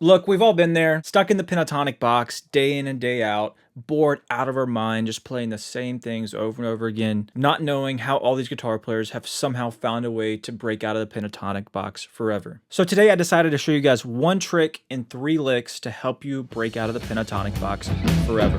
Look, we've all been there, stuck in the pentatonic box day in and day out, bored out of our mind, just playing the same things over and over again, not knowing how all these guitar players have somehow found a way to break out of the pentatonic box forever. So today I decided to show you guys one trick in 3 licks to help you break out of the pentatonic box forever.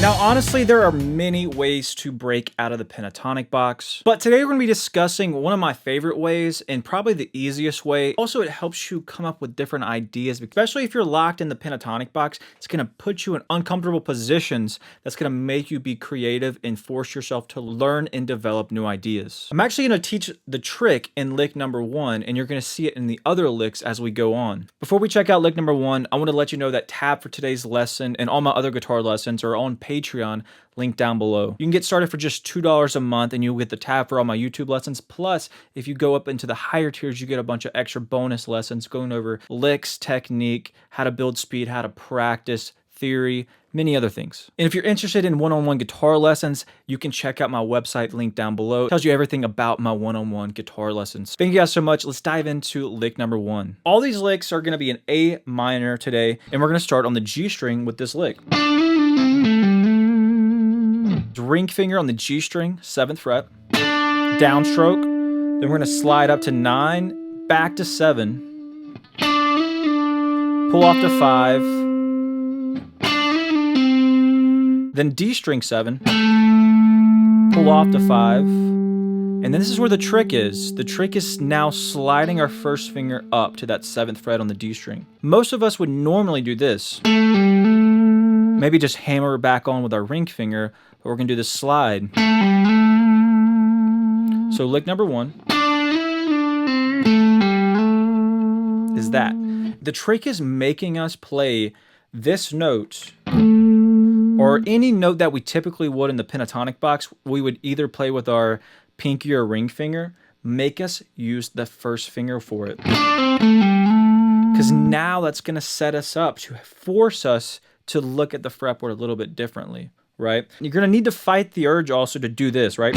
Now, honestly, there are many ways to break out of the pentatonic box, but today we're going to be discussing one of my favorite ways and probably the easiest way. Also, it helps you come up with different ideas, especially if you're locked in the pentatonic box. It's going to put you in uncomfortable positions that's going to make you be creative and force yourself to learn and develop new ideas. I'm actually going to teach the trick in lick number 1, and you're going to see it in the other licks as we go on. Before we check out lick number 1, I want to let you know that tab for today's lesson and all my other guitar lessons are on Patreon, link down below. You can get started for just $2 a month and you'll get the tab for all my YouTube lessons. Plus, if you go up into the higher tiers, you get a bunch of extra bonus lessons going over licks, technique, how to build speed, how to practice, theory, many other things. And if you're interested in one-on-one guitar lessons, you can check out my website, link down below. It tells you everything about my one-on-one guitar lessons. Thank you guys so much. Let's dive into lick number 1. All these licks are going to be in A minor today, and we're going to start on the G string with this lick. Ring finger on the G string, 7th fret, downstroke, then we're going to slide up to 9, back to 7, pull off to 5, then D string 7, pull off to 5, and then this is where the trick is. The trick is now sliding our first finger up to that 7th fret on the D string. Most of us would normally do this. Maybe just hammer it back on with our ring finger, but we're going to do this slide. So lick number 1 is that. The trick is making us play this note, or any note that we typically would in the pentatonic box, we would either play with our pinky or ring finger, make us use the first finger for it. Because now that's going to set us up to force us to look at the fretboard a little bit differently, right? You're going to need to fight the urge also to do this, right?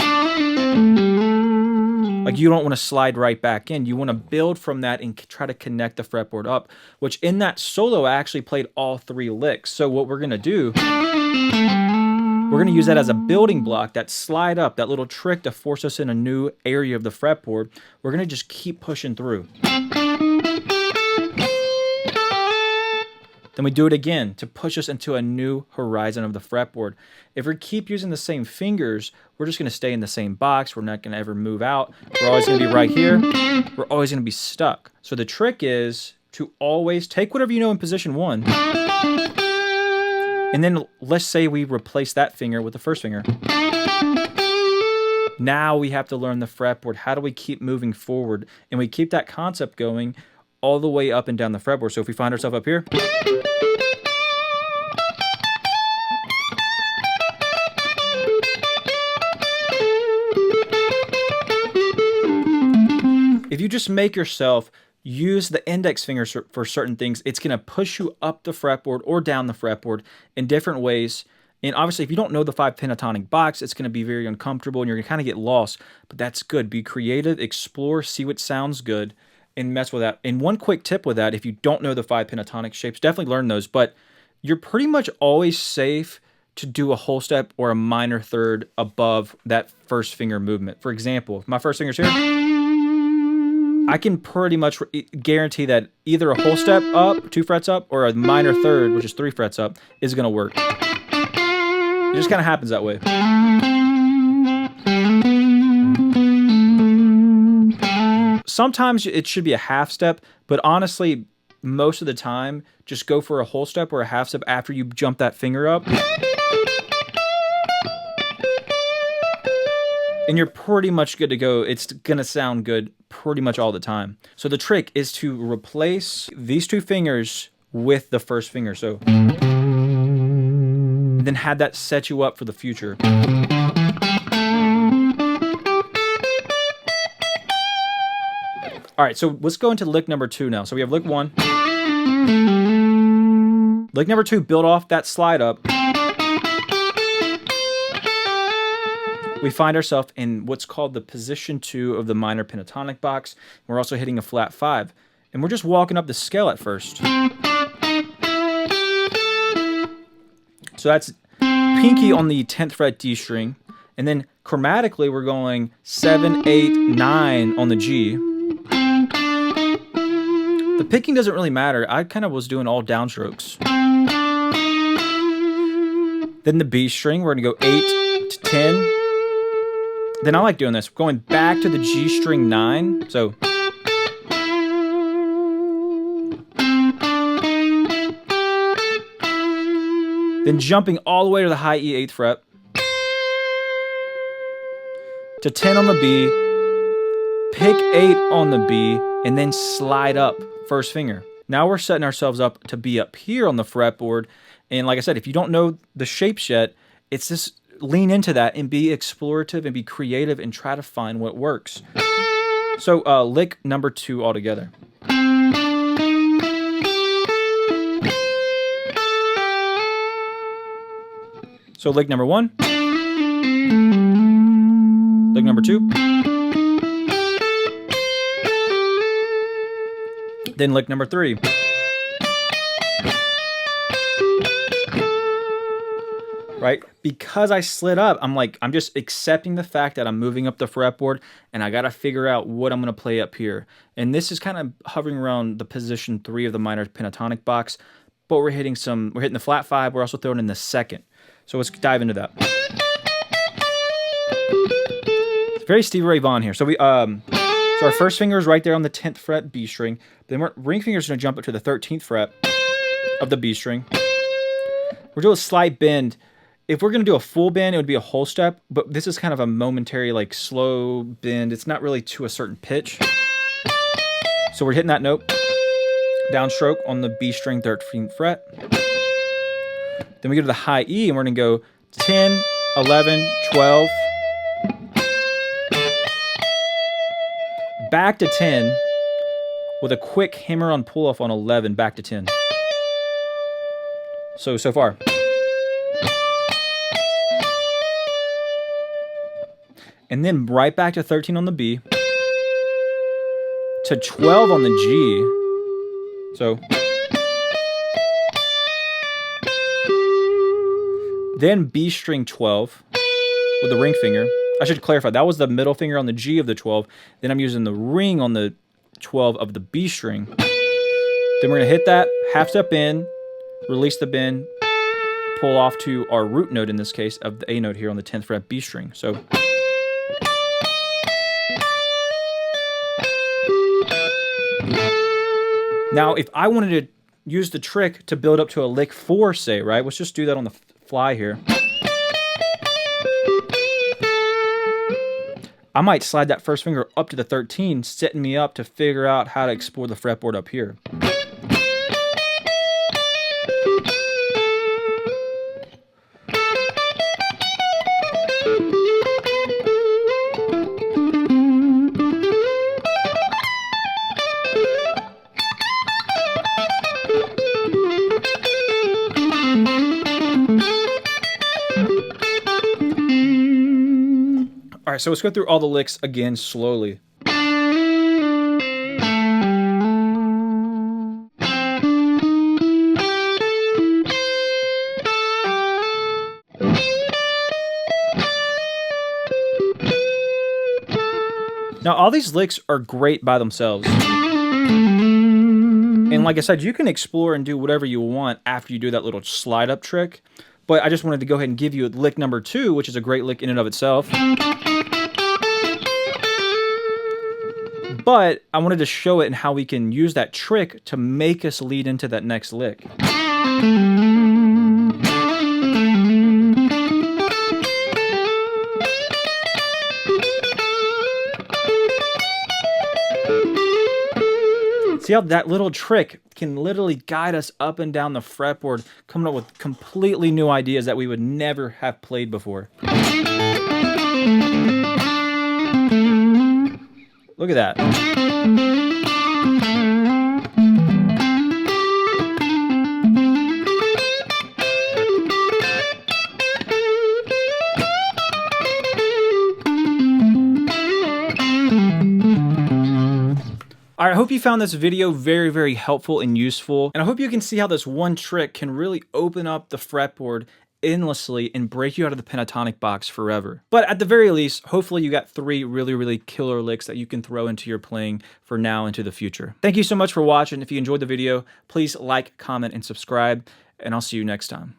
Like you don't want to slide right back in. You want to build from that and try to connect the fretboard up, which in that solo, I actually played all 3 licks. So what we're going to do, we're going to use that as a building block, that slide up, that little trick to force us in a new area of the fretboard. We're going to just keep pushing through. Then we do it again to push us into a new horizon of the fretboard. If we keep using the same fingers, we're just going to stay in the same box. We're not going to ever move out. We're always going to be right here. We're always going to be stuck. So the trick is to always take whatever you know in position 1. And then let's say we replace that finger with the first finger. Now we have to learn the fretboard. How do we keep moving forward? And we keep that concept going all the way up and down the fretboard. So if we find ourselves up here, if you just make yourself use the index finger for certain things, it's going to push you up the fretboard or down the fretboard in different ways. And obviously, if you don't know the 5 pentatonic box, it's going to be very uncomfortable and you're going to kind of get lost. But that's good. Be creative, explore, see what sounds good, and mess with that. And one quick tip with that, if you don't know the 5 pentatonic shapes, definitely learn those. But you're pretty much always safe to do a whole step or a minor third above that first finger movement. For example, if my first finger's here, I can pretty much guarantee that either a whole step up, 2 frets up, or a minor third, which is 3 frets up, is going to work. It just kind of happens that way. Sometimes it should be a half step, but honestly, most of the time, just go for a whole step or a half step after you jump that finger up. And you're pretty much good to go. It's going to sound good pretty much all the time. So the trick is to replace these 2 fingers with the first finger. So then have that set you up for the future. All right, so let's go into lick number 2 now. So we have lick 1. Lick number 2, build off that slide up. We find ourselves in what's called the position 2 of the minor pentatonic box. We're also hitting a flat 5. And we're just walking up the scale at first. So that's pinky on the 10th fret D string. And then chromatically, we're going 7, 8, 9 on the G. The picking doesn't really matter. I kind of was doing all downstrokes. Then the B string, we're going to go 8 to 10. Then I like doing this. Going back to the G string 9. So. Then jumping all the way to the high E 8th fret. To 10 on the B. Pick 8 on the B. And then slide up first finger. Now we're setting ourselves up to be up here on the fretboard. And like I said, if you don't know the shapes yet, it's just lean into that and be explorative and be creative and try to find what works. So lick number 2 altogether. So lick number 1. Lick number 2. Then lick number 3. Right? Because I slid up, I'm just accepting the fact that I'm moving up the fretboard and I got to figure out what I'm going to play up here. And this is kind of hovering around the position 3 of the minor pentatonic box, but we're hitting the flat 5, we're also throwing in the 2nd. So let's dive into that. It's very Stevie Ray Vaughan here. So so our first finger is right there on the 10th fret B string. Then ring finger is going to jump up to the 13th fret of the B string. We're doing a slight bend. If we're going to do a full bend, it would be a whole step, but this is kind of a momentary, like, slow bend. It's not really to a certain pitch. So we're hitting that note, downstroke on the B string 13th fret. Then we go to the high E, and we're going to go 10, 11, 12. Back to 10 with a quick hammer-on pull-off on 11, back to 10. So far. And then right back to 13 on the B. To 12 on the G. So. Then B string 12 with the ring finger. I should clarify, that was the middle finger on the G of the 12. Then I'm using the ring on the 12 of the B string. Then we're going to hit that, half step in, release the bend, pull off to our root note in this case of the A note here on the 10th fret B string. So. Now, if I wanted to use the trick to build up to a lick 4, say, right? Let's just do that on the fly here. I might slide that first finger up to the 13, setting me up to figure out how to explore the fretboard up here. All right, so let's go through all the licks again slowly. Now, all these licks are great by themselves. And like I said, you can explore and do whatever you want after you do that little slide up trick. But I just wanted to go ahead and give you lick number 2, which is a great lick in and of itself. But I wanted to show it and how we can use that trick to make us lead into that next lick. See how that little trick can literally guide us up and down the fretboard, coming up with completely new ideas that we would never have played before. Look at that. All right, I hope you found this video very, very helpful and useful. And I hope you can see how this one trick can really open up the fretboard endlessly and break you out of the pentatonic box forever. But at the very least, hopefully you got 3 really, really killer licks that you can throw into your playing for now into the future. Thank you so much for watching. If you enjoyed the video, please like, comment, and subscribe, and I'll see you next time.